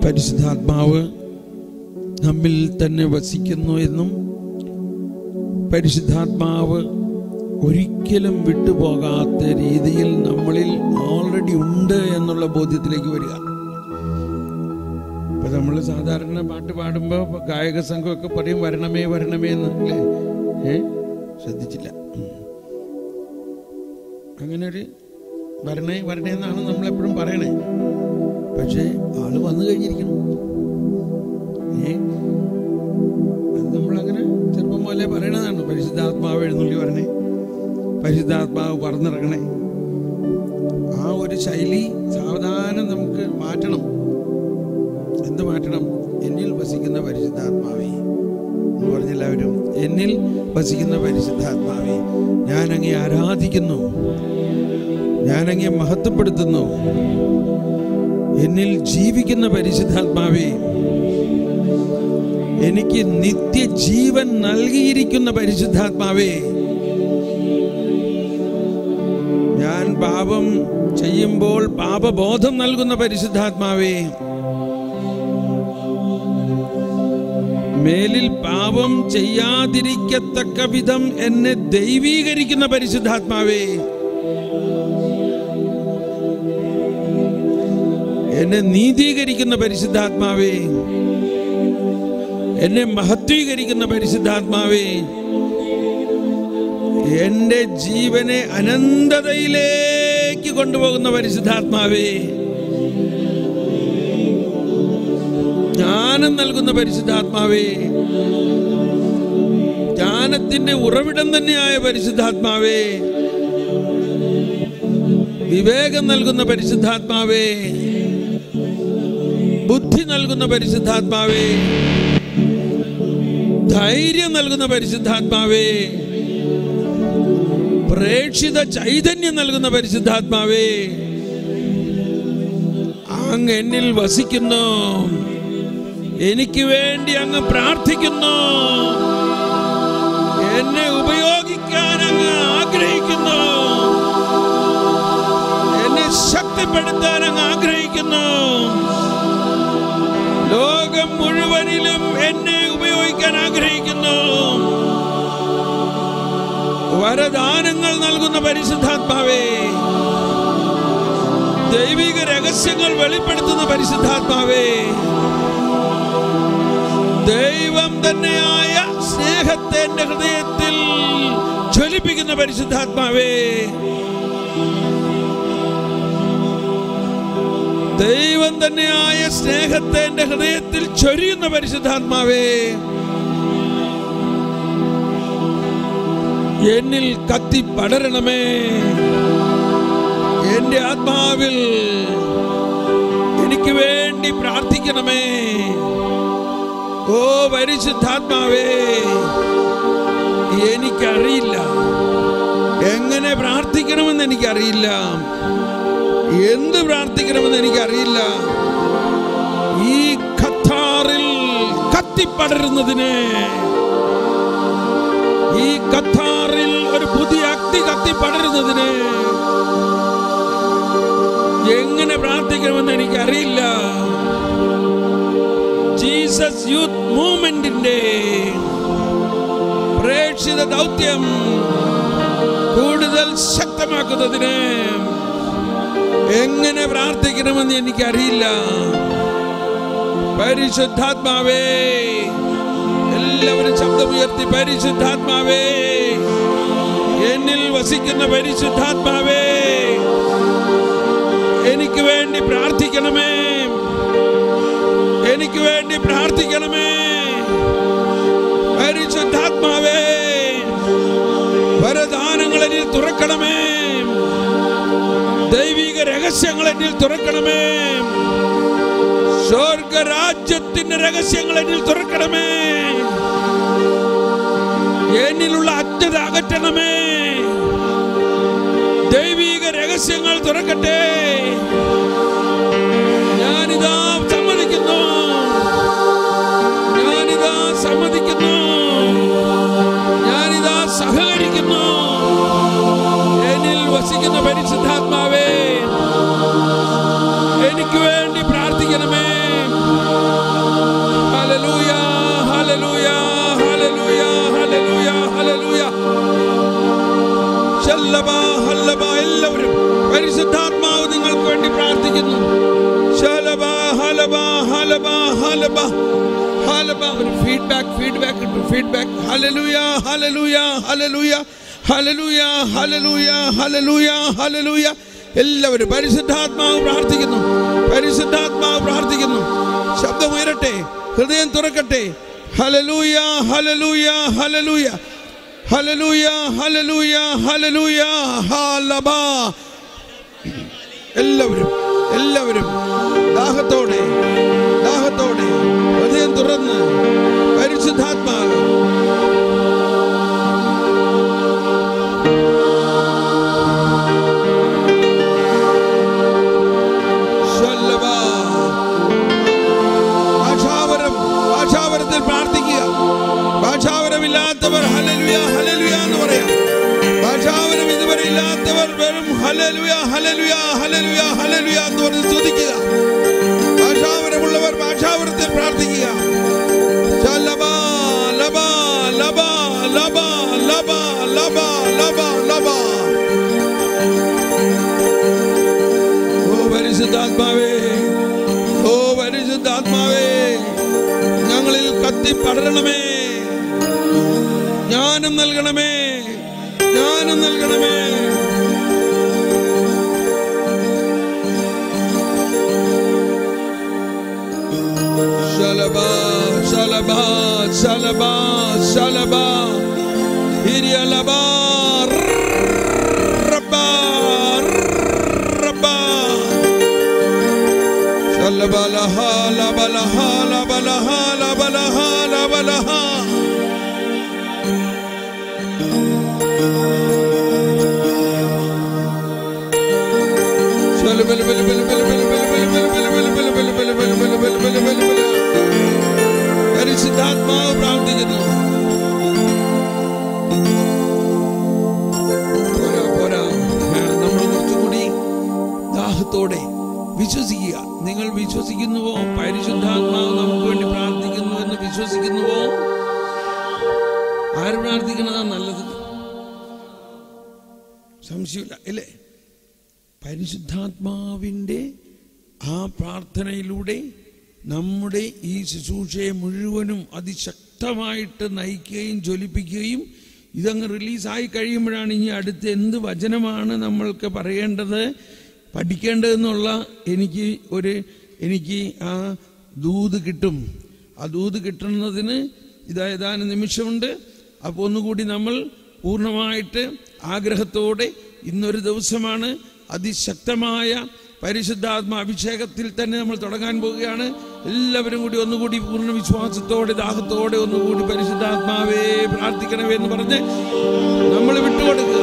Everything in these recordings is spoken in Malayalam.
പരിശുദ്ധാത്മാവ് നമ്മിൽ തന്നെ വസിക്കുന്നു എന്നും പരിശുദ്ധാത്മാവ് ഒരിക്കലും വിട്ടുപോകാത്ത രീതിയിൽ നമ്മളിൽ ഓൾറെഡി ഉണ്ട് എന്നുള്ള ബോധ്യത്തിലേക്ക് വരിക. ഇപ്പൊ നമ്മൾ സാധാരണ പാട്ട് പാടുമ്പോൾ ഗായക സംഘമൊക്കെ പറയും വരണമേ വരണമേ എന്ന്, അല്ലേ? ശ്രദ്ധിച്ചില്ല. അങ്ങനെ ഒരു വരണേ വരണേ എന്നാണ് നമ്മളെപ്പോഴും പറയണേ. പക്ഷേ ആള് വന്നു കഴിഞ്ഞിരിക്കണം. അത് നമ്മളങ്ങനെ ചെറുപ്പം പോലെ പറയണതാണ്. പരിശുദ്ധാത്മാവ് എഴുന്നള്ളി വരണേ, പരിശുദ്ധാത്മാവ് പറന്നിറങ്ങണേ. ആ ഒരു ശൈലി സാവധാനം നമുക്ക് മാറ്റണം. എന്ത് മാറ്റണം? എന്നിൽ വസിക്കുന്ന പരിശുദ്ധാത്മാവേ എന്ന് പറഞ്ഞെല്ലാവരും, എന്നിൽ വസിക്കുന്ന പരിശുദ്ധാത്മാവേ, ഞാൻ അങ്ങേ ആരാധിക്കുന്നു, ഞാൻ അങ്ങേ മഹത്വപ്പെടുത്തുന്നു. എന്നിൽ ജീവിക്കുന്ന പരിശുദ്ധാത്മാവേ, എനിക്ക് നിത്യജീവൻ നൽകിയിരിക്കുന്ന പരിശുദ്ധാത്മാവേ, ഞാൻ പാപം ചെയ്യുമ്പോൾ പാപബോധം നൽകുന്ന പരിശുദ്ധാത്മാവേ, മേലിൽ പാപം ചെയ്യാതിരിക്കത്തക്ക വിധം എന്നെ ദൈവീകരിക്കുന്ന പരിശുദ്ധാത്മാവേ, എന്നെ നീതീകരിക്കുന്ന പരിശുദ്ധാത്മാവേ, എന്നെ മഹത്വീകരിക്കുന്ന പരിശുദ്ധാത്മാവേ, എന്റെ ജീവനെ അനന്തതയിലേക്ക് കൊണ്ടുപോകുന്ന പരിശുദ്ധാത്മാവേ, ജ്ഞാനം നൽകുന്ന പരിശുദ്ധാത്മാവേ, ജ്ഞാനത്തിന്റെ ഉറവിടം തന്നെയായ പരിശുദ്ധാത്മാവേ, വിവേകം നൽകുന്ന പരിശുദ്ധാത്മാവേ, ബുദ്ധി നൽകുന്ന പരിശുദ്ധാത്മാവേ, ധൈര്യം നൽകുന്ന പരിശുദ്ധാത്മാവേ, പ്രേക്ഷിത ചൈതന്യം നൽകുന്ന പരിശുദ്ധാത്മാവേ, അങ്ങ് എന്നിൽ വസിക്കുന്നു, എനിക്ക് വേണ്ടി അങ്ങ് പ്രാർത്ഥിക്കുന്നു, എന്നെ ഉപയോഗിക്കാൻ അങ്ങ് ആഗ്രഹിക്കുന്നു, എന്നെ ശക്തിപ്പെടുത്താൻ അങ്ങ് ആഗ്രഹിക്കുന്നു, ലോകം മുഴുവനിലും എന്നെ ഉപയോഗിക്കാൻ ആഗ്രഹിക്കുന്നു. വരദാനങ്ങൾ നൽകുന്ന പരിശുദ്ധാത്മാവേ, ദൈവിക രഹസ്യങ്ങൾ വെളിപ്പെടുത്തുന്ന പരിശുദ്ധാത്മാവേ, ദൈവം തന്നെയായ സ്നേഹത്തെ എന്റെ ഹൃദയത്തിൽ ജ്വലിപ്പിക്കുന്ന പരിശുദ്ധാത്മാവേ, ദൈവം തന്നെയായ സ്നേഹത്തെ എന്റെ ഹൃദയത്തിൽ ചൊരിയുന്ന പരിശുദ്ധാത്മാവേ, എന്നിൽ കത്തി പടരണമേ, എന്റെ ആത്മാവിൽ എനിക്ക് വേണ്ടി പ്രാർത്ഥിക്കണമേ. ഓ പരിശുദ്ധാത്മാവേ, എനിക്കറിയില്ല, എങ്ങനെ പ്രാർത്ഥിക്കണമെന്ന് എനിക്കറിയില്ല, എന്ത് പ്രാർത്ഥിക്കണമെന്ന് എനിക്കറിയില്ല. ഈ ഖത്താറിൽ കത്തിപ്പടരുന്നതിന്, ഈ ഖത്താറിൽ ഒരു പുതിയ അഗ്നി കത്തിപ്പടരുന്നതിന് എങ്ങനെ പ്രാർത്ഥിക്കണമെന്ന് എനിക്കറിയില്ല. ജീസസ് യൂത്ത് മൂവ്മെന്റിന്റെ പ്രേക്ഷിത ദൗത്യം കൂടുതൽ ശക്തമാക്കുന്നതിന് എങ്ങനെ പ്രാർത്ഥിക്കണമെന്ന് എനിക്കറിയില്ല. പരിശുദ്ധാത്മാവേ, എല്ലാവരും ശബ്ദമുയർത്തി, പരിശുദ്ധാത്മാവേ, എന്നിൽ വസിക്കുന്ന പരിശുദ്ധാത്മാവേ, എനിക്ക് വേണ്ടി പ്രാർത്ഥിക്കണമേ, എനിക്ക് വേണ്ടി പ്രാർത്ഥിക്കണമേ. പരിശുദ്ധാത്മാവേ, വരദാനങ്ങൾ എന്നിൽ തുറക്കണമേ, ദൈവിക രഹസ്യങ്ങൾ എന്നിൽ തുറക്കണമേ, സ്വർഗരാജ്യത്തിന്റെ രഹസ്യങ്ങൾ എന്നിൽ തുറക്കണമേ, എന്നിലുള്ള അജ്ഞത അകറ്റണമേ, ദൈവിക രഹസ്യങ്ങൾ തുറക്കട്ടെ. ഞാനിതാ സമ്മതിക്കുന്നു, ഞാനിതാ സമ്മതിക്കുന്നു, ഞാനിതാ സഹകരിക്കുന്നു. എന്നിൽ വസിക്കുന്ന പരിശുദ്ധാത്മാവേ, എനിക്ക് വേണ്ടി പ്രാർത്ഥിക്കണമേ, എല്ലാവരും പരിശുദ്ധാത്മാവ് നിങ്ങൾക്ക് വേണ്ടി പ്രാർത്ഥിക്കുന്നു. Feedback. Hallelujah, hallelujah, hallelujah, hallelujah, hallelujah, hallelujah, hallelujah. എല്ലാവരും പരിശുദ്ധാത്മാവ് പ്രാർത്ഥിക്കുന്നു. പരിശുദ്ധാത്മാവ് പ്രാർത്ഥിക്കുന്നു. ശബ്ദമുയരട്ടെ, ഹൃദയം തുറക്കട്ടെ. Hallelujah, hallelujah, hallelujah, hallelujah, hallelujah, hallelujah, hallelujah. എല്ലാവരും ദാഹത്തോടെ ഹൃദയം തുറന്ന് പരിശുദ്ധാത്മാവ് ഭാഷാവരത്തിൽ പ്രാർത്ഥിക്കുക. ഭാഷാവരമില്ലാത്തവർ ഹല്ലേലൂയ, ഹല്ലേലൂയ എന്ന് പറയാം. ഭാഷാവരം ഇതുവരെ ഇല്ലാത്തവർ വെറും ഹല്ലേലൂയ, ഹല്ലേലൂയ, ഹല്ലേലൂയ, ഹല്ലേലൂയ എന്ന് പറഞ്ഞ് സ്തുതിക്കുക. ഭാഷാവരമുള്ളവർ ഭാഷാവരത്തിൽ പ്രാർത്ഥിക്കുക. പരിശുദ്ധാത്മാവേ, ഞങ്ങളിൽ കത്തി പടരണമേ, ജ്ഞാനം നൽകണമേ. ശലബ ഹിരിയലബ റബ്ബ ശലബലഹ ലബലഹ ലബലഹ ലബലഹ ലബലഹ. പരിശുദ്ധാത്മാവ് പ്രാർത്ഥിക്കുന്നു. പോരാ, നമ്മൾ കുറച്ചുകൂടി ദാഹത്തോടെ വിശ്വസിക്കുക. നിങ്ങൾ വിശ്വസിക്കുന്നുവോ? പരിശുദ്ധാത്മാവ് നമുക്ക് വേണ്ടി പ്രാർത്ഥിക്കുന്നു എന്ന് വിശ്വസിക്കുന്നുവോ? ആര് പ്രാർത്ഥിക്കുന്നതാണ് നല്ലത്? സംശയമില്ല അല്ലേ? പരിശുദ്ധാത്മാവിൻ്റെ ആ പ്രാർത്ഥനയിലൂടെ നമ്മുടെ ഈ ശുശ്രൂഷയെ മുഴുവനും അതിശക്തമായിട്ട് നയിക്കുകയും ജ്വലിപ്പിക്കുകയും ഇതങ്ങ് റിലീസായി കഴിയുമ്പോഴാണ് ഇനി അടുത്ത് എന്ത് വചനമാണ് നമ്മൾക്ക് പറയേണ്ടത്, പഠിക്കേണ്ടതെന്നുള്ള എനിക്ക് ആ ദൂത് കിട്ടും. ആ ദൂത് കിട്ടുന്നതിന് ഏതാനും നിമിഷമുണ്ട്. അപ്പോൾ ഒന്നുകൂടി നമ്മൾ പൂർണ്ണമായിട്ട് ആഗ്രഹത്തോടെ ഇന്നൊരു ദിവസമാണ് അതിശക്തമായ പരിശുദ്ധാത്മാ അഭിഷേകത്തിൽ തന്നെ നമ്മൾ തുടങ്ങാൻ പോവുകയാണ്. എല്ലാവരും കൂടി ഒന്നുകൂടി പൂർണ്ണ വിശ്വാസത്തോടെ ദാഹത്തോടെ ഒന്നുകൂടി പരിശുദ്ധാത്മാവേ പ്രാർത്ഥിക്കണമേ എന്ന് പറഞ്ഞ് നമ്മൾ വിട്ടുകൊടുക്കുക.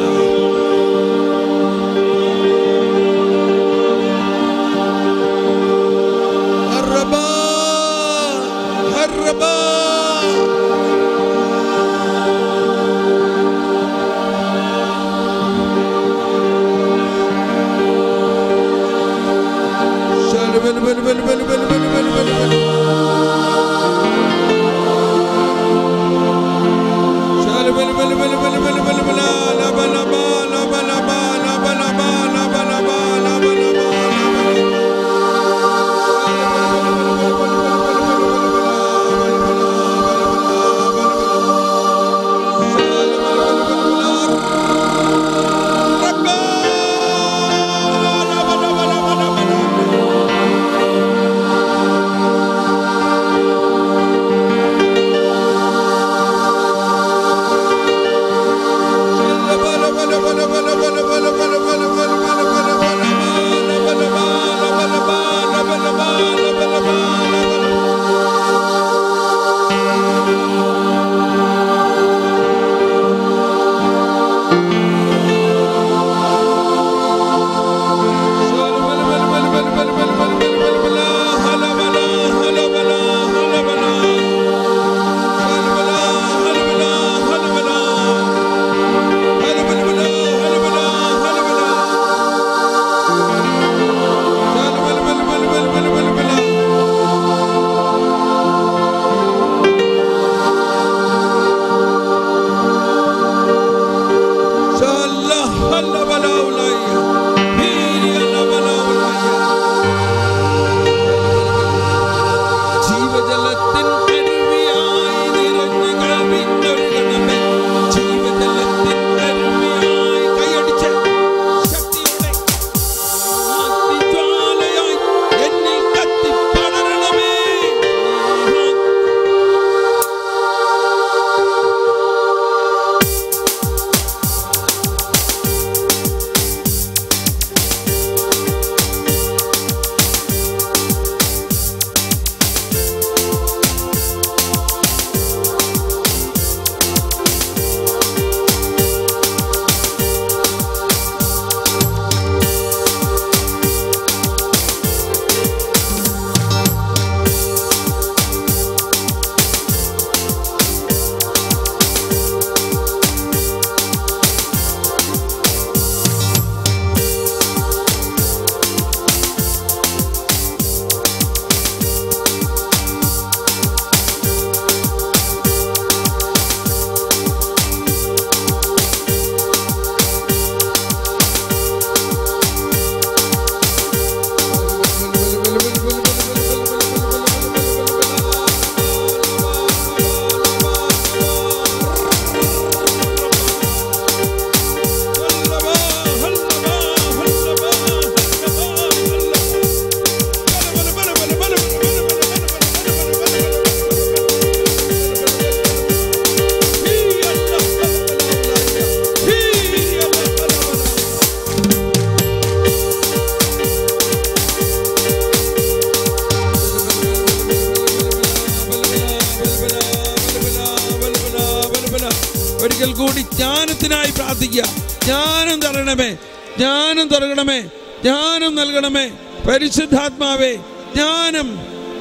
ജ്ഞാനത്തിനായി പ്രാർത്ഥിക്കുക. ജ്ഞാനം തരണമേ, ജ്ഞാനം തരണമേ, ജ്ഞാനം നൽകണമേ. പരിശുദ്ധാത്മാവേ, ജ്ഞാനം,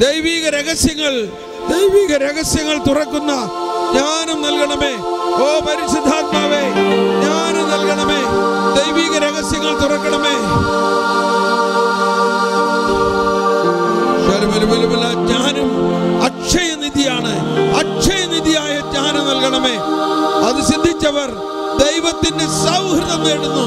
ദൈവിക രഹസ്യങ്ങൾ തുറക്കുന്ന ജ്ഞാനം നൽകണമേ. ഓ പരിശുദ്ധാത്മാവേ, ജ്ഞാനം നൽകണമേ, ദൈവിക രഹസ്യങ്ങൾ തുറക്കണമേ. ജ്ഞാനം അക്ഷയനിധിയാണ്. അക്ഷയനിധിയായ ജ്ഞാനം നൽകണമേ. അത് സിദ്ധിച്ചവർ ദൈവത്തിന്റെ സൗഹൃദം നേടുന്നു.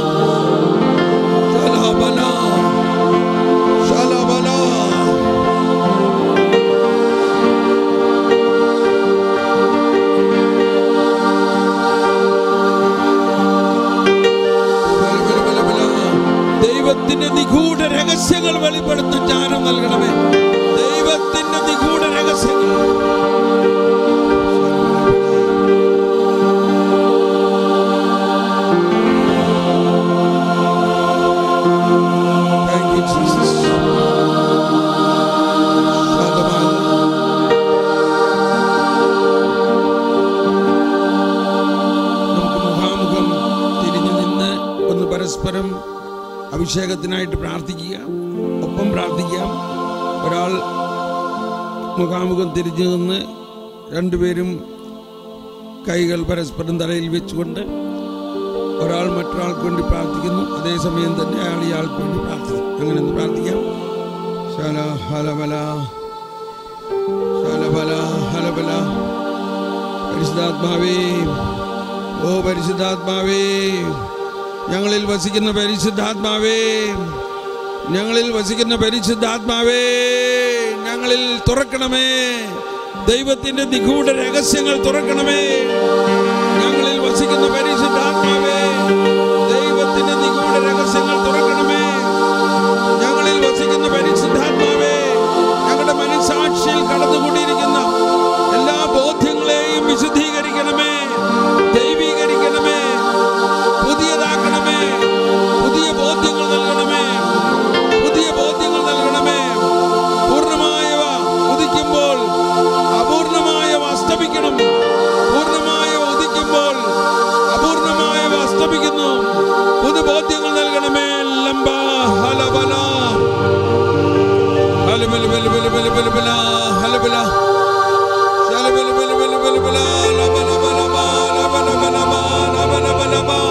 ദൈവത്തിന്റെ നിഗൂഢ രഹസ്യങ്ങൾ വെളിപ്പെടുത്തുന്ന ജ്ഞാനം നൽകണമേ. ദൈവത്തിന്റെ നിഗൂഢ രഹസ്യങ്ങൾ. പരസ്പരം അഭിഷേകത്തിനായിട്ട് പ്രാർത്ഥിക്കുക, ഒപ്പം പ്രാർത്ഥിക്കാം. ഒരാൾ മുഖാമുഖം തിരിഞ്ഞു നിന്ന് രണ്ടുപേരും കൈകൾ പരസ്പരം തലയിൽ വെച്ചുകൊണ്ട് ഒരാൾ മറ്റൊരാൾക്ക് വേണ്ടി പ്രാർത്ഥിക്കുന്നു. അതേസമയം തന്നെ അയാൾ ഇയാൾക്ക് വേണ്ടി പ്രാർത്ഥിക്കും. അങ്ങനെ ഒന്ന് പ്രാർത്ഥിക്കാം. പരിശുദ്ധാത്മാവേ, ഓ പരിശുദ്ധാത്മാവേ, ഞങ്ങളിൽ വസിക്കുന്ന പരിശുദ്ധാത്മാവേ, ഞങ്ങളിൽ വസിക്കുന്ന പരിശുദ്ധാത്മാവേ, ഞങ്ങളിൽ തുറക്കണമേ. ദൈവത്തിന്റെ നിഗൂഢ രഹസ്യങ്ങൾ തുറക്കണമേ. ഞങ്ങളിൽ വസിക്കുന്ന പരിശുദ്ധാത്മാവേ, ദൈവത്തിന്റെ നിഗൂഢ രഹസ്യങ്ങൾ തുറക്കണമേ. ഞങ്ങളിൽ വസിക്കുന്ന പരിശുദ്ധാത്മാവേ, ഞങ്ങളുടെ മനസ്സാക്ഷിയിൽ കടന്നുകൂടിയിരിക്കുന്ന എല്ലാ ബോധ്യങ്ങളെയും വിശുദ്ധീകരിക്കണമേ, ദൈവീകരിക്കണമേ, പുതിയതാക്കണമേ, പുതിയ ബോധ്യങ്ങൾ നൽകണമേ, പുതിയ ബോധ്യങ്ങൾ നൽകണമേ. പൂർണ്ണമായവ ഉദിക്കുമ്പോൾ അപൂർണമായവ അസ്തമിക്കണം. പൂർണ്ണമായവ ഉദിക്കുമ്പോൾ അപൂർണമായവ അസ്തമിക്കുന്നു. പുതുബോധ്യങ്ങൾ നൽകണമേ. ലംബ ഹലബല ഹലബല ബല ബല ബല ബല ബല ഹലബല ഹലബല ബല ബല ബല ബല ലബല ബല ബല ബല ബല ബല ബല ബല.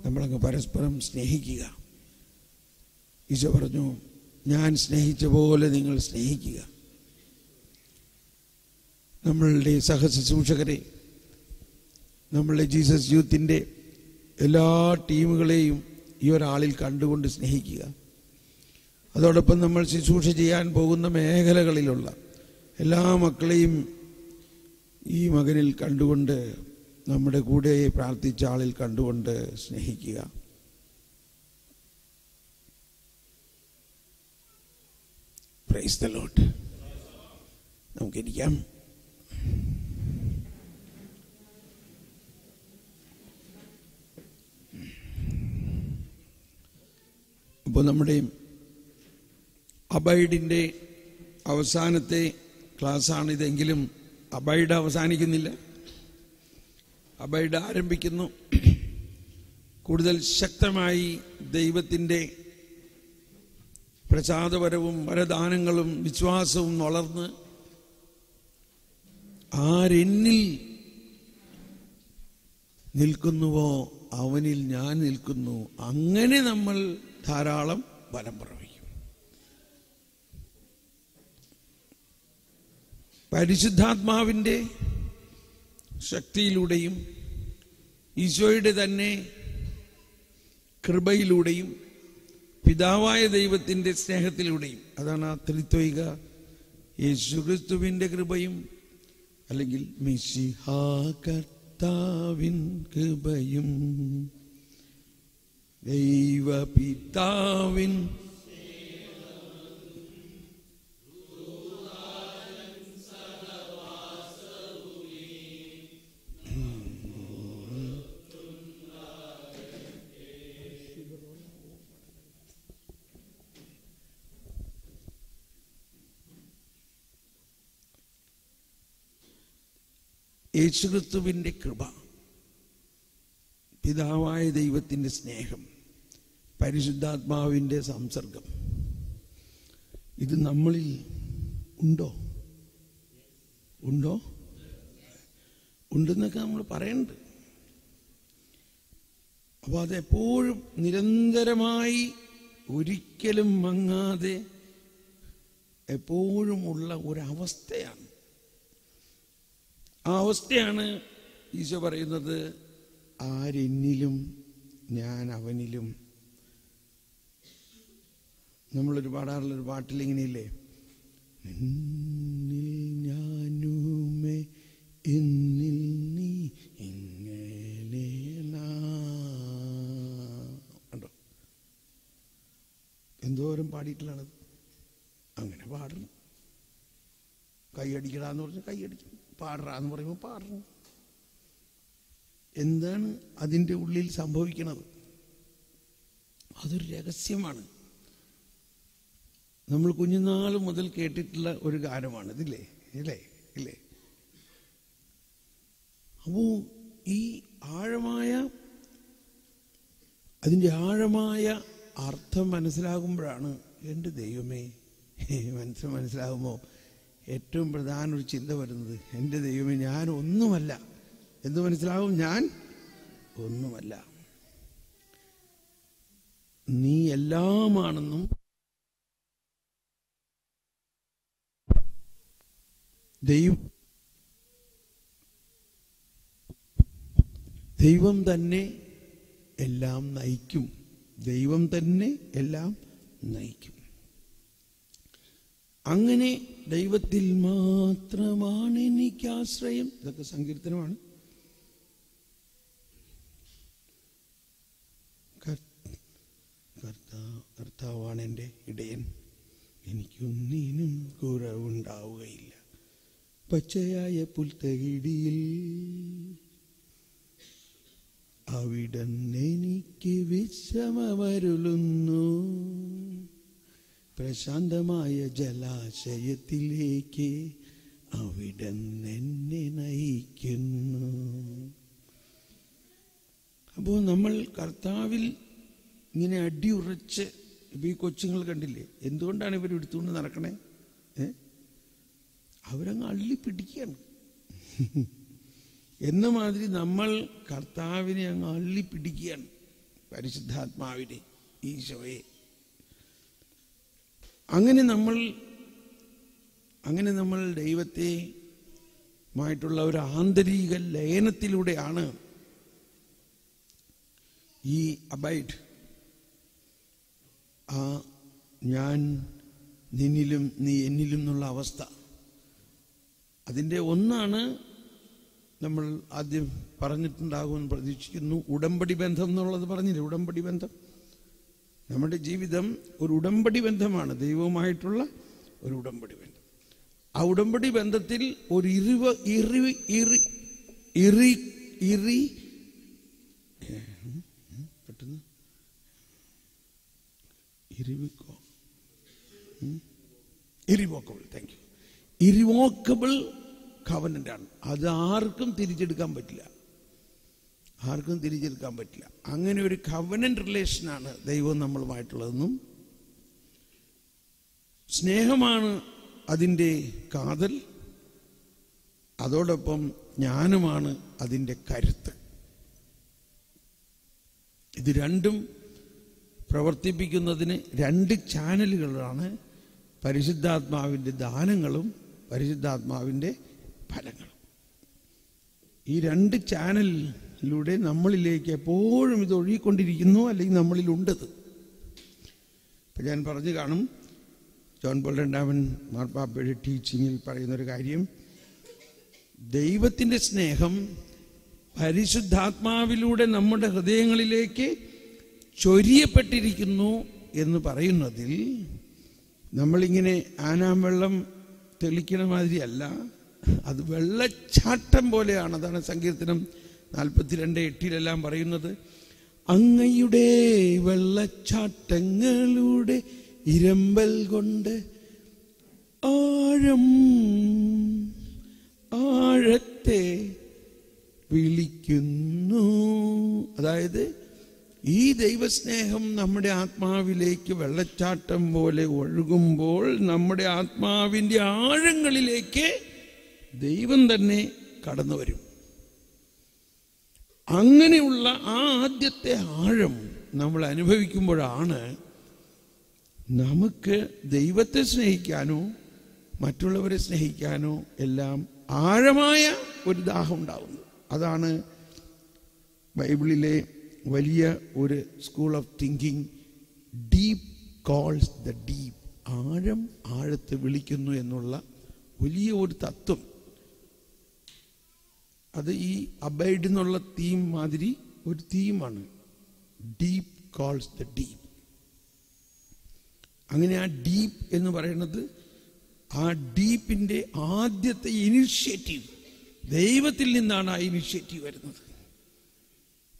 നമ്മളങ്ങ് പരസ്പരം സ്നേഹിക്കുക. ഈശോ പറഞ്ഞു, ഞാൻ സ്നേഹിച്ച പോലെ നിങ്ങൾ സ്നേഹിക്കുക. നമ്മളുടെ സഹശുശ്രൂഷകരെ, നമ്മളുടെ ജീസസ് യൂത്തിൻ്റെ എല്ലാ ടീമുകളെയും ഈ ഒരാളിൽ കണ്ടുകൊണ്ട് സ്നേഹിക്കുക. അതോടൊപ്പം നമ്മൾ ശുശ്രൂഷ ചെയ്യാൻ പോകുന്ന മേഖലകളിലുള്ള എല്ലാ മക്കളെയും ഈ മകനിൽ കണ്ടുകൊണ്ട്, നമ്മുടെ കൂടെ പ്രാർത്ഥിച്ച ആളിൽ കണ്ടുകൊണ്ട് സ്നേഹിക്കുക. Praise the lord. നമുക്കിരിക്കാം. അപ്പോൾ നമ്മുടെ അബൈഡിൻ്റെ അവസാനത്തെ ക്ലാസ്സാണിതെങ്കിലും അബൈഡ് അവസാനിക്കുന്നില്ല, അബൈഡ് ആരംഭിക്കുന്നു. കൂടുതൽ ശക്തമായി ദൈവത്തിൻ്റെ പ്രസാദപരവും വരദാനങ്ങളും വിശ്വാസവും വളർന്ന് ആരെന്നിൽ നിൽക്കുന്നുവോ അവനിൽ ഞാൻ നിൽക്കുന്നു. അങ്ങനെ നമ്മൾ ധാരാളം ഫലം പ്രവഹിക്കും. പരിശുദ്ധാത്മാവിൻ്റെ ശക്തിയിലൂടെയും ഈശോയുടെ തന്നെ കൃപയിലൂടെയും പിതാവായ ദൈവത്തിൻ്റെ സ്നേഹത്തിലൂടെയും, അതാണ് ആ ത്രിത്വൈക യേശുക്രിസ്തുവിൻ്റെ കൃപയും അല്ലെങ്കിൽ മിശിഹാ കർത്താവിൻ കൃപയും ദൈവപിതാവിൻ യേശുക്രിസ്തുവിൻ്റെ കൃപ, പിതാവായ ദൈവത്തിൻ്റെ സ്നേഹം, പരിശുദ്ധാത്മാവിൻ്റെ സംസർഗം, ഇത് നമ്മളിൽ ഉണ്ടോ? ഉണ്ടെന്നൊക്കെ നമ്മൾ പറയുന്നുണ്ട്. അപ്പോൾ അതെപ്പോഴും നിരന്തരമായി ഒരിക്കലും മങ്ങാതെ എപ്പോഴും ഉള്ള ഒരവസ്ഥയാണ്. ആ അവസ്ഥയാണ് ഈശോ പറയുന്നത്, ആരെന്നിലും ഞാൻ അവനിലും. നമ്മളൊരു പാടാറുള്ളൊരു പാട്ടിൽ ഇങ്ങനെയില്ലേ, നിന്നിൽ ഞാനുമേ എന്നിൽ നീ ഇങ്ങനെ കണ്ടോ, എന്തോരം പാടിയിട്ടുള്ളതാണത്. അങ്ങനെ പാടണം. കൈയടിക്കടാന്ന് പറഞ്ഞാൽ കൈയടിക്കും, പാടറാന്ന് പറയുമ്പോൾ പാടണം. എന്താണ് അതിൻ്റെ ഉള്ളിൽ സംഭവിക്കുന്നത്? അതൊരു രഹസ്യമാണ്. നമ്മൾ കുഞ്ഞുനാൾ മുതൽ കേട്ടിട്ടുള്ള ഒരു ഗാനമാണ് ഇതില്ലേ, ഇല്ലേ? അപ്പോൾ ഈ അതിൻ്റെ ആഴമായ അർത്ഥം മനസ്സിലാകുമ്പോഴാണ് എൻ്റെ ദൈവമേ, മനസ്സിലാകുമ്പോൾ ഏറ്റവും പ്രധാന ഒരു ചിന്ത വരുന്നത്, എൻ്റെ ദൈവമേ ഞാൻ ഒന്നുമല്ല. എന്ത് മനസ്സിലാവും? ഞാൻ ഒന്നുമല്ല, നീ എല്ലാമാണെന്നും ദൈവം തന്നെ എല്ലാം നയിക്കും. ദൈവം തന്നെ എല്ലാം നയിക്കും. അങ്ങനെ ദൈവത്തിൽ മാത്രമാണ് എനിക്ക് ആശ്രയം. ഇതൊക്കെ സങ്കീർത്തനമാണ്. കർത്താവാണ് എൻ്റെ ഇടയൻ, എനിക്കൊന്നിനും കുറവുണ്ടാവുകയില്ല. പച്ചയായ പുൽത്തകിടിയിൽ അവിടുന്ന് എനിക്ക് വിശ്രമമരുളുന്നു. പ്രശാന്തമായ ജലാശയത്തിലേക്ക് അവിടുന്ന് എന്നെ നയിക്കുന്നു. അപ്പോൾ നമ്മൾ കർത്താവിൽ ഇങ്ങനെ അടിയുറച്ച്, ഇപ്പം ഈ കൊച്ചുങ്ങൾ കണ്ടില്ലേ, എന്തുകൊണ്ടാണ് ഇവർ എടുത്തുകൊണ്ട് നടക്കണേ? അവരങ്ങ് അള്ളിപ്പിടിക്കുകയാണ്. എന്ന മാതിരി നമ്മൾ കർത്താവിനെ അങ്ങ് അള്ളിപ്പിടിക്കുകയാണ്, പരിശുദ്ധാത്മാവിനെ, ഈശോയെ. അങ്ങനെ നമ്മൾ ദൈവത്തെയുമായിട്ടുള്ള ഒരു ആന്തരിക ലയനത്തിലൂടെയാണ് ഈ അബൈഡ്, ആ ഞാൻ നിന്നിലും നീ എന്നിലും എന്നുള്ള അവസ്ഥ. അതിൻ്റെ ഒന്നാണ് നമ്മൾ ആദ്യം പറഞ്ഞിട്ടുണ്ടാകുമെന്ന് പ്രതീക്ഷിക്കുന്നു, ഉടമ്പടി ബന്ധം എന്നുള്ളത് പറഞ്ഞില്ലേ. ഉടമ്പടി ബന്ധം, നമ്മുടെ ജീവിതം ഒരു ഉടമ്പടി ബന്ധമാണ്, ദൈവവുമായിട്ടുള്ള ഒരു ഉടമ്പടി ബന്ധം. ആ ഉടമ്പടി ബന്ധത്തിൽ ഒരു ഇറിവോക്കബിൾ കവനന്റ് ആണ്. അത് ആർക്കും തിരിച്ചെടുക്കാൻ പറ്റില്ല. അങ്ങനെ ഒരു കവനന്റ് റിലേഷനാണ് ദൈവം നമ്മളുമായിട്ടുള്ളതെന്നും സ്നേഹമാണ് അതിൻ്റെ കാതൽ, അതോടൊപ്പം ജ്ഞാനമാണ് അതിൻ്റെ കരുത്ത്. ഇത് രണ്ടും പ്രവർത്തിപ്പിക്കുന്നതിന് രണ്ട് ചാനലുകളാണ് പരിശുദ്ധാത്മാവിൻ്റെ ദാനങ്ങളും പരിശുദ്ധാത്മാവിൻ്റെ ഫലങ്ങളും. ഈ രണ്ട് ചാനലിലൂടെ നമ്മളിലേക്ക് എപ്പോഴും ഇത് ഒഴുകിക്കൊണ്ടിരിക്കുന്നു, അല്ലെങ്കിൽ നമ്മളിലുണ്ടത്. ഇപ്പം ഞാൻ പറഞ്ഞു കാണും, ജോൺ പോൾ രണ്ടാമൻ മാർപ്പാപ്പയുടെ ടീച്ചിങ്ങിൽ പറയുന്നൊരു കാര്യം, ദൈവത്തിൻ്റെ സ്നേഹം പരിശുദ്ധാത്മാവിലൂടെ നമ്മുടെ ഹൃദയങ്ങളിലേക്ക് ചൊരിയപ്പെട്ടിരിക്കുന്നു എന്ന് പറയുന്നതിൽ നമ്മളിങ്ങനെ ആനാം വെള്ളം തെളിക്കണ മാതിരിയല്ല, അത് വെള്ളച്ചാട്ടം പോലെയാണ്. അതാണ് സങ്കീർത്തനം 42:8 പറയുന്നത്, അങ്ങയുടെ വെള്ളച്ചാട്ടങ്ങളുടെ ഇരമ്പൽ കൊണ്ട് ആഴത്തെ വിളിക്കുന്നു. അതായത് ഈ ദൈവസ്നേഹം നമ്മുടെ ആത്മാവിലേക്ക് വെള്ളച്ചാട്ടം പോലെ ഒഴുകുമ്പോൾ നമ്മുടെ ആത്മാവിൻ്റെ ആഴങ്ങളിലേക്ക് ദൈവം തന്നെ കടന്നു വരും. അങ്ങനെയുള്ള ആ ആദ്യത്തെ ആഴം നമ്മൾ അനുഭവിക്കുമ്പോഴാണ് നമുക്ക് ദൈവത്തെ സ്നേഹിക്കാനോ മറ്റുള്ളവരെ സ്നേഹിക്കാനോ എല്ലാം ആഴമായ ഒരു ദാഹം ഉണ്ടാകുന്നു. അതാണ് ബൈബിളിലെ വലിയ ഒരു school of thinking, deep calls the deep. ആഴം ആഴത്തെ വിളിക്കുന്നു എന്നുള്ള വലിയ ഒരു തത്വം. അത് ഈ അബൈഡ് എന്നുള്ള തീം മാതിരി ഒരു തീമാണ്, ഡീപ്പ് കോൾസ് ദ ഡീപ്പ്. അങ്ങനെ ആ ഡീപ്പ് എന്ന് പറയുന്നത്, ആ ഡീപ്പിൻ്റെ ആദ്യത്തെ ഇനിഷ്യേറ്റീവ് ദൈവത്തിൽ നിന്നാണ്. ആ ഇനിഷ്യേറ്റീവ് വരുന്നത്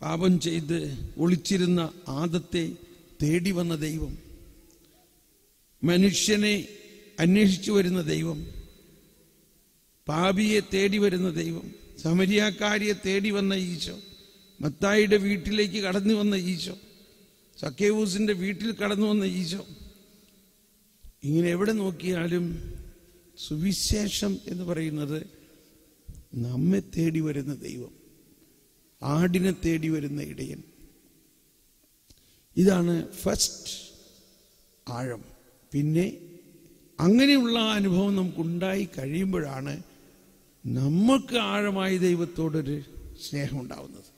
പാപം ചെയ്ത് ഒളിച്ചിരുന്ന ആദത്തെ തേടി വന്ന ദൈവം, മനുഷ്യനെ അന്വേഷിച്ചു വരുന്ന ദൈവം, പാപിയെ തേടി വരുന്ന ദൈവം, സമരിയാക്കാരിയെ തേടി വന്ന ഈശോ, മത്തായിയുടെ വീട്ടിലേക്ക് കടന്നു വന്ന ഈശോ, സക്കേവൂസിന്റെ വീട്ടിൽ കടന്നു വന്ന ഈശോ. ഇങ്ങനെ എവിടെ നോക്കിയാലും സുവിശേഷം എന്ന് പറയുന്നത് നമ്മെ തേടി വരുന്ന ദൈവം, ആടിനെ തേടി വരുന്ന ഇടയൻ. ഇതാണ് ഫസ്റ്റ് ആഴം. പിന്നെ അങ്ങനെയുള്ള അനുഭവം നമുക്കുണ്ടായി കഴിയുമ്പോഴാണ് നമുക്ക് ആഴമായി ദൈവത്തോടൊരു സ്നേഹം ഉണ്ടാവുന്നത്.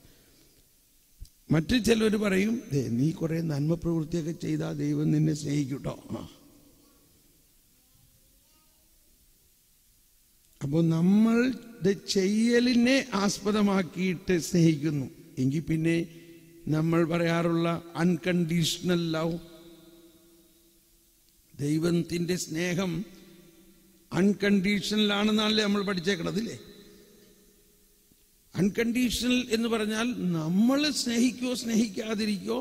മറ്റു ചിലർ പറയും, നീ കുറെ നന്മ പ്രവൃത്തിയൊക്കെ ചെയ്താൽ ദൈവം നിന്നെ സ്നേഹിക്കൂട്ടോ. അപ്പോൾ നമ്മളുടെ ചെയ്യലിനെ ആസ്പദമാക്കിയിട്ട് സ്നേഹിക്കുന്നു എങ്കിൽ പിന്നെ നമ്മൾ പറയാറുള്ള അൺകണ്ടീഷണൽ ലവ്, ദൈവത്തിൻ്റെ സ്നേഹം അൺകണ്ടീഷണൽ ആണെന്നാണല്ലേ നമ്മൾ പഠിച്ചേക്കണതില്ലേ. അൺകണ്ടീഷണൽ എന്ന് പറഞ്ഞാൽ നമ്മൾ സ്നേഹിക്കോ സ്നേഹിക്കാതിരിക്കോ,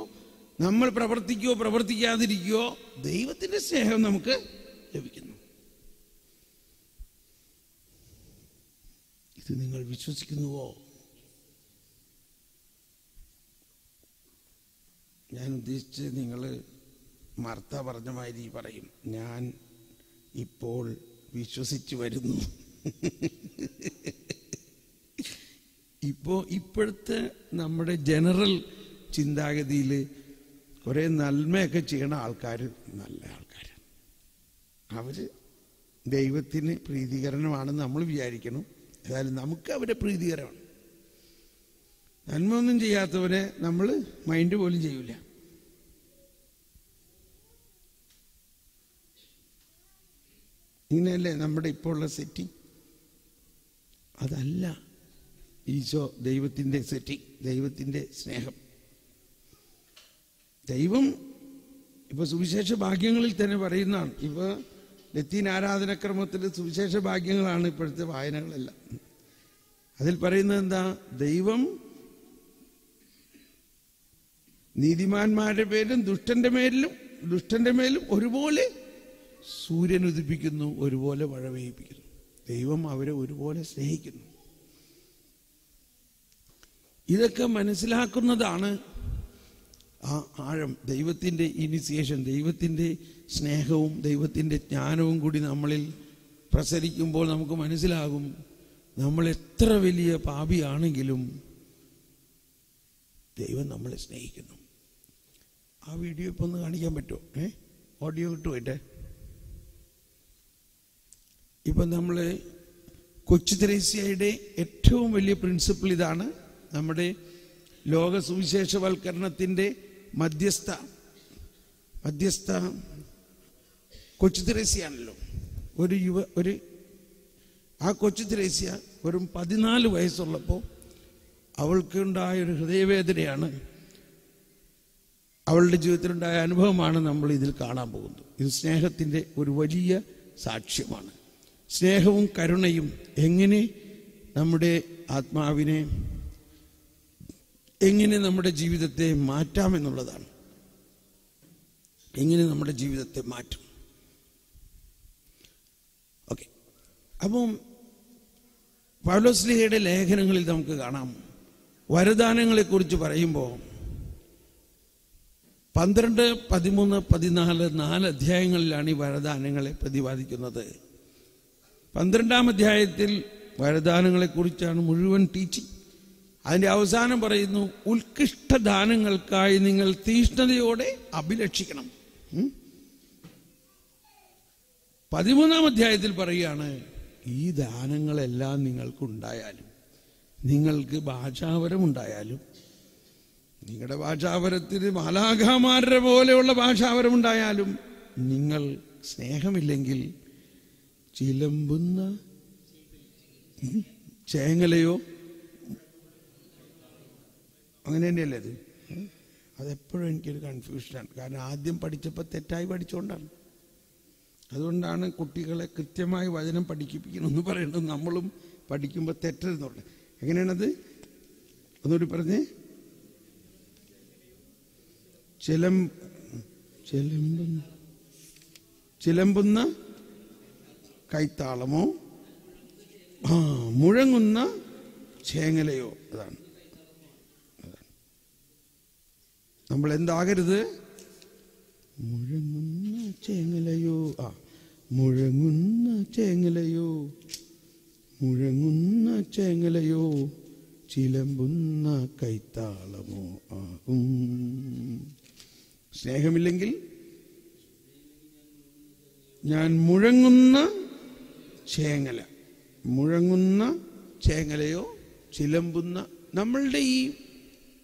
നമ്മൾ പ്രവർത്തിക്കോ പ്രവർത്തിക്കാതിരിക്കോ, ദൈവത്തിൻ്റെ സ്നേഹം നമുക്ക് ലഭിക്കുന്നു. ഇത് നിങ്ങൾ വിശ്വസിക്കുന്നുവോ? ഞാൻ ഉദ്ദേശിച്ച് നിങ്ങൾ മാർത്ത പറഞ്ഞ മാതിരി പറയും, ഞാൻ ഇപ്പോൾ വിശ്വസിച്ചു വരുന്നു. ഇപ്പോഴത്തെ നമ്മുടെ ജനറൽ ചിന്താഗതിയിൽ കുറെ നന്മയൊക്കെ ചെയ്യണ ആൾക്കാർ നല്ല ആൾക്കാരാണ്. അവർ ദൈവത്തിന് പ്രീതികരമാണെന്ന് നമ്മൾ വിചാരിക്കണം. ഏതായാലും നമുക്ക് അവരെ പ്രീതികരമാണ്. നന്മ ഒന്നും ചെയ്യാത്തവരെ നമ്മൾ മൈൻഡ് പോലും ചെയ്യൂല. ഇങ്ങനെയല്ലേ നമ്മുടെ ഇപ്പോൾ ഉള്ള സെറ്റിംഗ്? അതല്ല ഈശോ ദൈവത്തിൻ്റെ സെറ്റിംഗ്, ദൈവത്തിൻ്റെ സ്നേഹം. ദൈവം ഇപ്പൊ സുവിശേഷ ഭാഗ്യങ്ങളിൽ തന്നെ പറയുന്നതാണ്. ഇപ്പൊ ലത്തീൻ ആരാധനക്രമത്തിൽ സുവിശേഷ ഭാഗ്യങ്ങളാണ് ഇപ്പോഴത്തെ വായനകളെല്ലാം. അതിൽ പറയുന്നത് എന്താ? ദൈവം നീതിമാന്മാരുടെ പേരിലും ദുഷ്ടന്റെ മേലും ഒരുപോലെ സൂര്യൻ ഉദിപ്പിക്കുന്നു, ഒരുപോലെ മഴ പെയ്യിപ്പിക്കുന്നു. ദൈവം അവരെ ഒരുപോലെ സ്നേഹിക്കുന്നു. ഇതൊക്കെ മനസ്സിലാക്കുന്നതാണ് ആ ആഴം, ദൈവത്തിൻ്റെ ഇനിസിയേഷൻ, ദൈവത്തിൻ്റെ സ്നേഹവും ദൈവത്തിൻ്റെ ജ്ഞാനവും കൂടി നമ്മളിൽ പ്രസരിക്കുമ്പോൾ നമുക്ക് മനസ്സിലാകും നമ്മൾ എത്ര വലിയ പാപിയാണെങ്കിലും ദൈവം നമ്മളെ സ്നേഹിക്കുന്നു. ആ വീഡിയോ ഇപ്പം ഒന്ന് കാണിക്കാൻ പറ്റുമോ? ഓഡിയോ കിട്ടുമോ? ഇപ്പം നമ്മൾ കൊച്ചു തെരേസ്യയുടെ ഏറ്റവും വലിയ പ്രിൻസിപ്പിൾ ഇതാണ്. നമ്മുടെ ലോക സുവിശേഷവൽക്കരണത്തിൻ്റെ മധ്യസ്ഥ കൊച്ചു തെരേസ്യയാണല്ലോ. ആ കൊച്ചു തെരേസ്യ വെറും 14 വയസ്സുള്ളപ്പോൾ അവൾക്കുണ്ടായൊരു ഹൃദയവേദനയാണ്, അവളുടെ ജീവിതത്തിലുണ്ടായ അനുഭവമാണ് നമ്മൾ ഇതിൽ കാണാൻ പോകുന്നത്. ഇത് സ്നേഹത്തിൻ്റെ ഒരു വലിയ സാക്ഷ്യമാണ്. സ്നേഹവും കരുണയും എങ്ങനെ നമ്മുടെ ആത്മാവിനെ, എങ്ങനെ നമ്മുടെ ജീവിതത്തെ മാറ്റാമെന്നുള്ളതാണ്. എങ്ങനെ നമ്മുടെ ജീവിതത്തെ മാറ്റും. ഓക്കെ, അപ്പം പൗലോസ്ലീഹയുടെ ലേഖനങ്ങളിൽ നമുക്ക് കാണാം, വരദാനങ്ങളെക്കുറിച്ച് പറയുമ്പോൾ 12, 13, 14 4 അധ്യായങ്ങളിലാണ് ഈ വരദാനങ്ങളെ പ്രതിപാദിക്കുന്നത്. 12-ാം അധ്യായത്തിൽ വരദാനങ്ങളെക്കുറിച്ചാണ് മുഴുവൻ ടീച്ചിങ്. അതിൻ്റെ അവസാനം പറയുന്നു, ഉത്കൃഷ്ടദാനങ്ങൾക്കായി നിങ്ങൾ തീഷ്ണതയോടെ അഭിലഷിക്കണം. 13-ാം അധ്യായത്തിൽ പറയുകയാണ്, ഈ ദാനങ്ങളെല്ലാം നിങ്ങൾക്കുണ്ടായാലും, നിങ്ങൾക്ക് ഭാഷാപരമുണ്ടായാലും, നിങ്ങളുടെ ഭാഷാപരത്തിന് മാലാഖമാരുടെ പോലെയുള്ള ഭാഷാപരമുണ്ടായാലും, നിങ്ങൾ സ്നേഹമില്ലെങ്കിൽ ചിലമ്പുന്ന ചേങ്ങലയോ, അങ്ങനെ തന്നെയല്ലേ അത്? അതെപ്പോഴും എനിക്കൊരു കൺഫ്യൂഷനാണ്. കാരണം ആദ്യം പഠിച്ചപ്പോൾ തെറ്റായി പഠിച്ചുകൊണ്ടാണ്. അതുകൊണ്ടാണ് കുട്ടികളെ കൃത്യമായി വചനം പഠിപ്പിക്കണമെന്ന് പറയുന്നത്. നമ്മളും പഠിക്കുമ്പോൾ തെറ്റരുന്നുണ്ട്. എങ്ങനെയാണത്? ഒന്നുകൂടി പറഞ്ഞേ. ചിലമ്പുന്ന കൈത്താളമോ, മുഴങ്ങുന്ന ചേങ്ങലയോ. അതാണ് നമ്മൾ എന്താകരുത്? മുഴങ്ങുന്ന ചേങ്ങലയോ, മുഴങ്ങുന്ന ചേങ്ങലയോ, മുഴങ്ങുന്ന ചേങ്ങലയോ, ചിലമ്പുന്ന കൈത്താളമോ ആകും. സ്നേഹമില്ലെങ്കിൽ ഞാൻ മുഴങ്ങുന്ന ചേങ്ങല, മുഴങ്ങുന്ന ചേങ്ങലയോ ചിലമ്പുന്ന. നമ്മളുടെ ഈ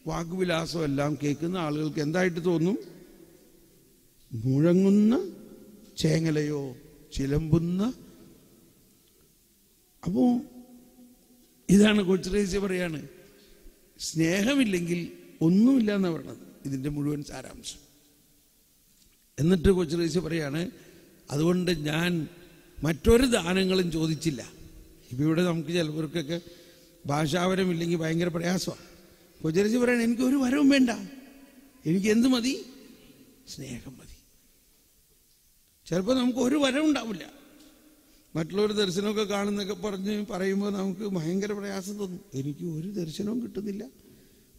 വാഗ്വിലാസം എല്ലാം കേൾക്കുന്ന ആളുകൾക്ക് എന്തായിട്ട് തോന്നും? മുഴങ്ങുന്ന ചേങ്ങലയോ ചിലമ്പുന്ന. അപ്പോൾ ഇതാണ് കൊച്ചു തെരേസ്യ പറയാണ്, സ്നേഹമില്ലെങ്കിൽ ഒന്നുമില്ല എന്നാണ് പറയണത്, ഇതിൻ്റെ മുഴുവൻ സാരാംശം. എന്നിട്ട് കൊച്ചു തെരേസ്യ പറയാണ്, അതുകൊണ്ട് ഞാൻ മറ്റൊരു ദാനങ്ങളും ചോദിച്ചില്ല. ഇപ്പം ഇവിടെ നമുക്ക് ചിലവർക്കൊക്കെ ഭാഷാപരമില്ലെങ്കിൽ ഭയങ്കര പ്രയാസമാണ്. കൊച്ചു തെരേസ്യ പറയണ, എനിക്കൊരു വരവും വേണ്ട, എനിക്ക് എന്ത് മതി? സ്നേഹം മതി. ചിലപ്പോൾ നമുക്ക് ഒരു വരം ഉണ്ടാവില്ല. മറ്റുള്ളവർ ദർശനമൊക്കെ കാണുന്നൊക്കെ പറയുമ്പോൾ നമുക്ക് ഭയങ്കര പ്രയാസം തോന്നും. എനിക്ക് ഒരു ദർശനവും കിട്ടുന്നില്ല,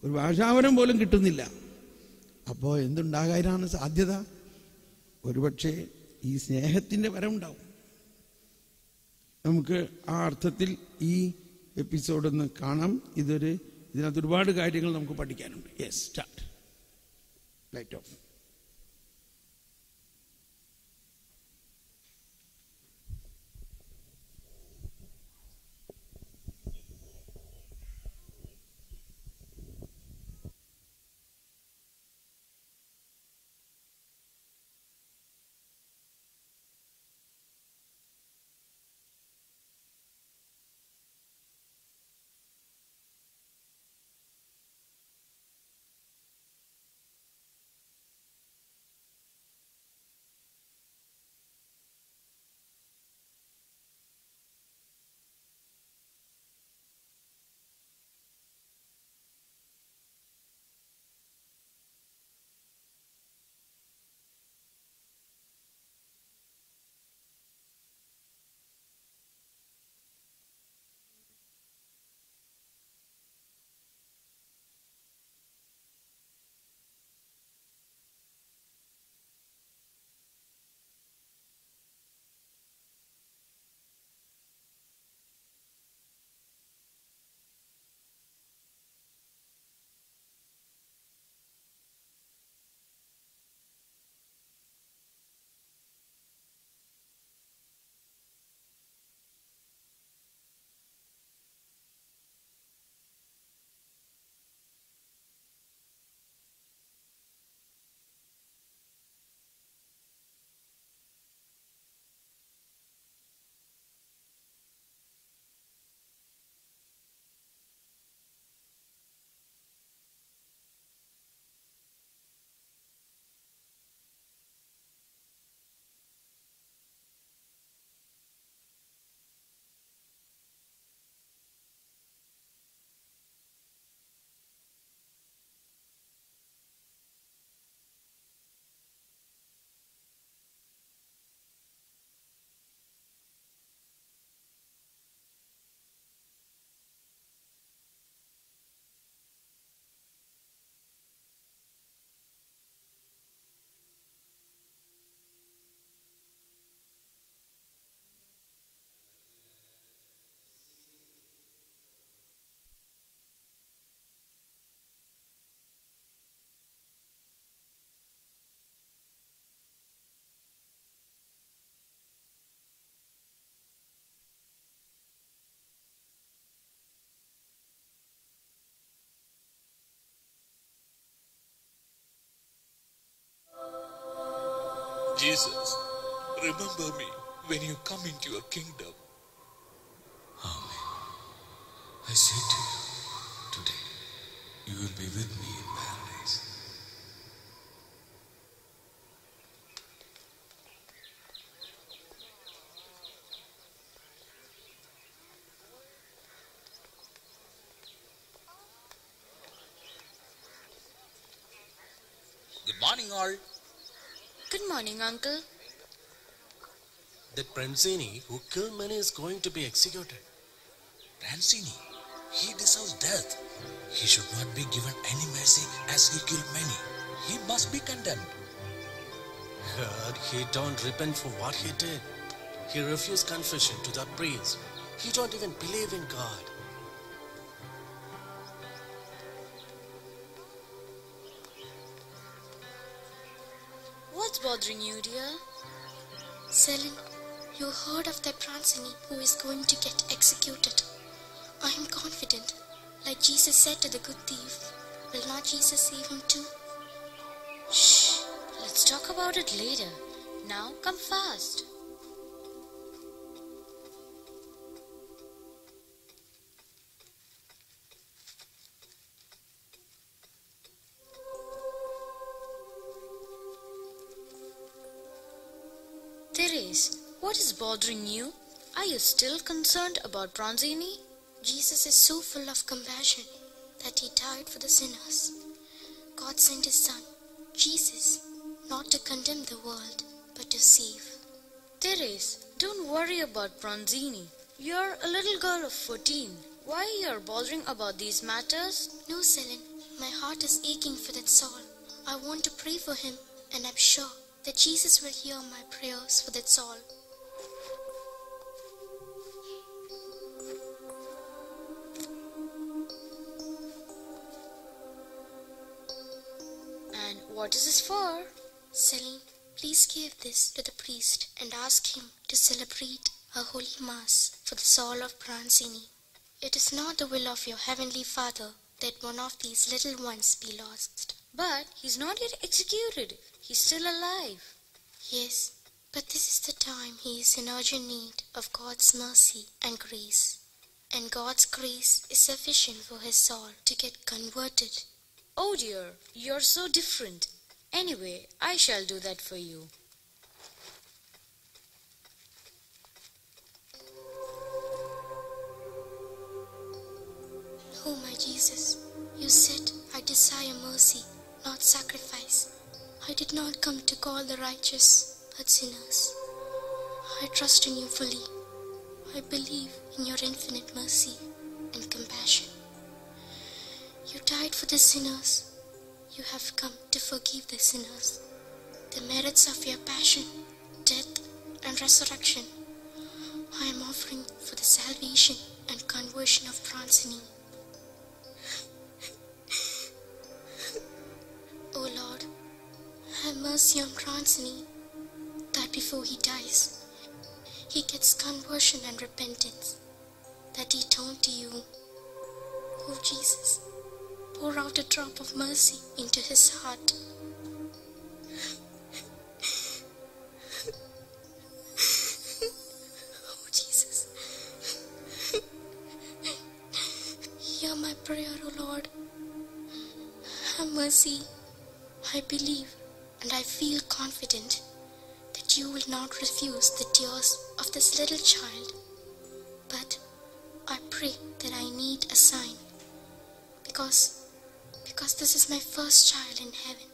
ഒരു ഭാഷാപരം പോലും കിട്ടുന്നില്ല. അപ്പോൾ എന്തുണ്ടാകാനാണ് സാധ്യത? ഒരുപക്ഷെ ഈ സ്നേഹത്തിൻ്റെ വരം ഉണ്ടാവും. നമുക്ക് ആ അർത്ഥത്തിൽ ഈ എപ്പിസോഡൊന്ന് കാണാം. ഇതിനകത്ത് ഒരുപാട് കാര്യങ്ങൾ നമുക്ക് പഠിക്കാനുണ്ട്. Yes, start. Light of. Jesus, remember me when you come into your kingdom. Amen. I say to you, today you will be with me in paradise. Good morning, all. Good morning, Uncle. That Pranzini who killed many is going to be executed. Pranzini, he deserves death. He should not be given any mercy as he killed many. He must be condemned. But he don't repent for what he did. He refused confession to the priest. He don't even believe in God. What's bothering you, dear? Selin, you heard of that Pranzini who is going to get executed. I am confident, like Jesus said to the good thief, will not Jesus save him too? Shh. Let's talk about it later. Now, come fast. Therese, what is bothering you? Are you still concerned about Pranzini? Jesus is so full of compassion that he died for the sinners. God sent his son, Jesus, not to condemn the world, but to save. Therese, don't worry about Pranzini. You're a little girl of 14. Why you're bothering about these matters? No, Selin, my heart is aching for that soul. I want to pray for him, and I'm sure that Jesus will hear my prayers for that soul. And what is this for? Selin, please give this to the priest and ask him to celebrate a holy mass for the soul of Pranzini. It is not the will of your heavenly Father that one of these little ones be lost. But he's not yet executed. He's still alive. Yes, but this is the time he is in urgent need of God's mercy and grace. And God's grace is sufficient for his soul to get converted. Oh dear, you're so different. Anyway, I shall do that for you. Oh my Jesus, you said I desire mercy, not sacrifice. I did not come to call the righteous, but sinners. I trust in you fully. I believe in your infinite mercy and compassion. You died for the sinners. You have come to forgive the sinners. The merits of your passion, death, and resurrection, I am offering for the salvation and conversion of Pranzini. O Lord, have mercy on Pranzini, that before he dies, he gets conversion and repentance, that he turn to you. O Jesus, pour out a drop of mercy into his heart. Oh Jesus, hear my prayer, O Lord. Have mercy. I believe and I feel confident that you will not refuse the tears of this little child. But I pray that I need a sign, because this is my first child in heaven.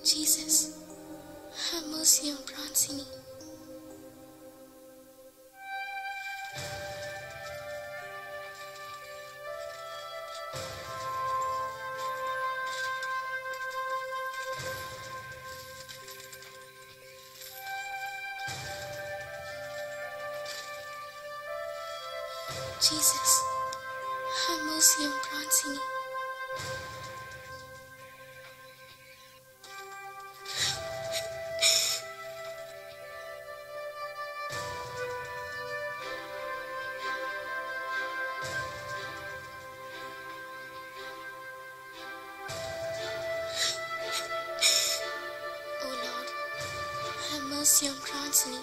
Jesus, have mercy on Francine. Jesus, have mercy on Francine. Oh Lord, have mercy on Francine.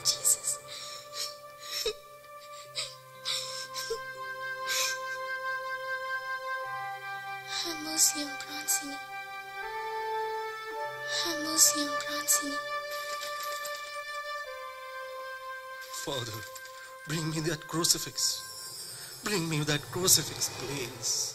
Jesus. Have mercy on Francine. Have mercy on Francine. Father, bring me that crucifix. Bring me that crucifix, please.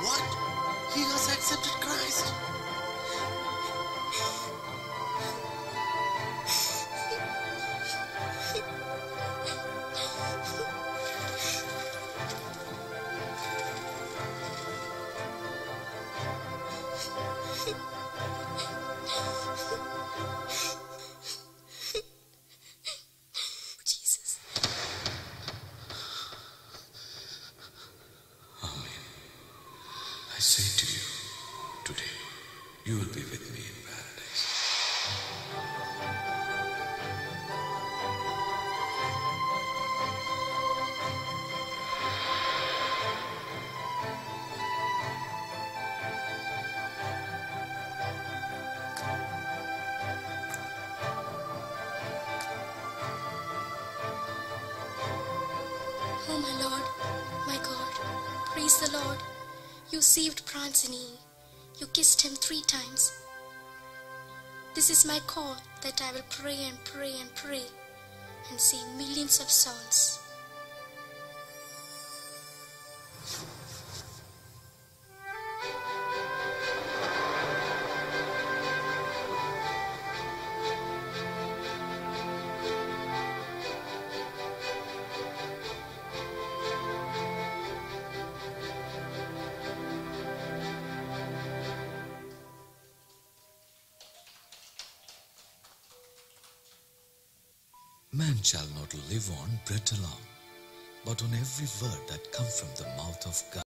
What? He has accepted Christ. Jesus. I say to you, today, you will be with me in paradise. Oh my Lord, my God, praise the Lord. You saved Francine. You kissed him 3 times. This is my call that I will pray and pray and pray and save millions of souls. Man shall not live on bread alone, but on every word that comes from the mouth of God.